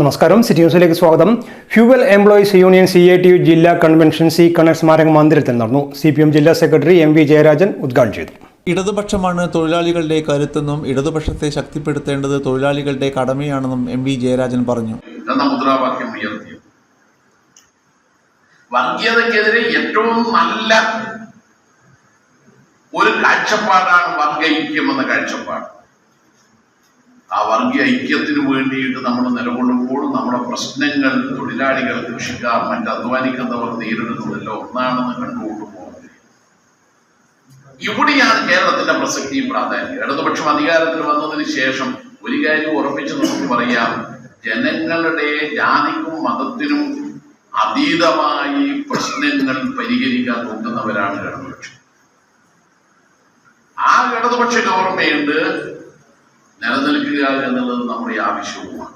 നമസ്കാരം. സിറ്റി ന്യൂസിലേക്ക് സ്വാഗതം. ഫ്യൂവൽ എംപ്ലോയീസ് യൂണിയൻ CATU ജില്ലാ കൺവെൻഷൻ സി കണ്ണൻ സ്മാരക മന്ദിരത്തിൽ നടന്നു. CPM ജില്ലാ സെക്രട്ടറി MV ജയരാജൻ ഉദ്ഘാടനം ചെയ്തു. ഇടതുപക്ഷമാണ് തൊഴിലാളികളുടെ കരുത്തെന്നും ഇടതുപക്ഷത്തെ ശക്തിപ്പെടുത്തേണ്ടത് തൊഴിലാളികളുടെ കടമയാണെന്നും MV ജയരാജൻ പറഞ്ഞു. മുദ്രാവാക്യം ഉയർത്തി വർഗീയതയ്ക്കെതിരെ ഏറ്റവും നല്ല ഒരു കാഴ്ചപ്പാടാണ് വർഗൈക്യം എന്ന കാഴ്ചപ്പാട്. ആ വർഗീയ ഐക്യത്തിന് വേണ്ടിയിട്ട് നമ്മൾ നിലകൊള്ളുമ്പോൾ നമ്മുടെ പ്രശ്നങ്ങൾ തൊഴിലാളികൾ, കൃഷിക്കാർ, മറ്റ് അധ്വാനിക്കുന്നവർ നേരിടുന്നതല്ലോ ഒന്നാണെന്ന് കണ്ടുകൊണ്ടുപോകുന്നത്. ഇവിടെയാണ് കേരളത്തിന്റെ പ്രസക്തിയും പ്രാധാന്യം. ഇടതുപക്ഷം അധികാരത്തിൽ വന്നതിന് ശേഷം ഒരു കാര്യം ഉറപ്പിച്ച് നമുക്ക് പറയാം, ജനങ്ങളുടെ ജാതിക്കും മതത്തിനും അതീതമായി പ്രശ്നങ്ങൾ പരിഹരിക്കാൻ നോക്കുന്നവരാണ് ഇടതുപക്ഷം. ആ ഇടതുപക്ഷ ഗവൺമെന്റ് നിലനിൽക്കുക എന്നുള്ളത് നമ്മുടെ ആവശ്യവുമാണ്.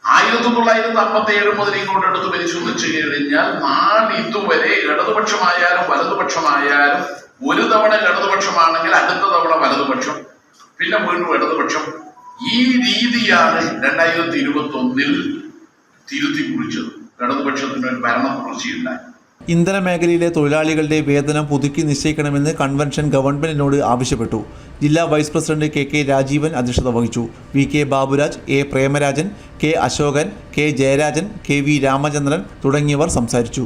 1957 മുതൽ ഇങ്ങോട്ട് എടുത്ത് പരിശോധിച്ചു കഴിഞ്ഞാൽ നാളിതുവരെ ഇടതുപക്ഷമായാലും വലതുപക്ഷമായാലും ഒരു തവണ ഇടതുപക്ഷമാണെങ്കിൽ അടുത്ത തവണ വലതുപക്ഷം, പിന്നെ വീണ്ടും ഇടതുപക്ഷം. ഈ രീതിയാണ് 2021 തിരുത്തി കുറിച്ചത്. ഇടതുപക്ഷത്തിന് ഒരു ഭരണ തുടർച്ചയുണ്ടായി. ഇന്ധന മേഖലയിലെ തൊഴിലാളികളുടെ വേതനം പുതുക്കി നിശ്ചയിക്കണമെന്ന് കൺവെൻഷൻ ഗവൺമെന്റിനോട് ആവശ്യപ്പെട്ടു. ജില്ലാ വൈസ് പ്രസിഡന്റ് KK രാജീവൻ അധ്യക്ഷത വഹിച്ചു. VK Baburaj, A Premarajan, K Ashokan, K Jayarajan, KV Ramachandran തുടങ്ങിയവർ സംസാരിച്ചു.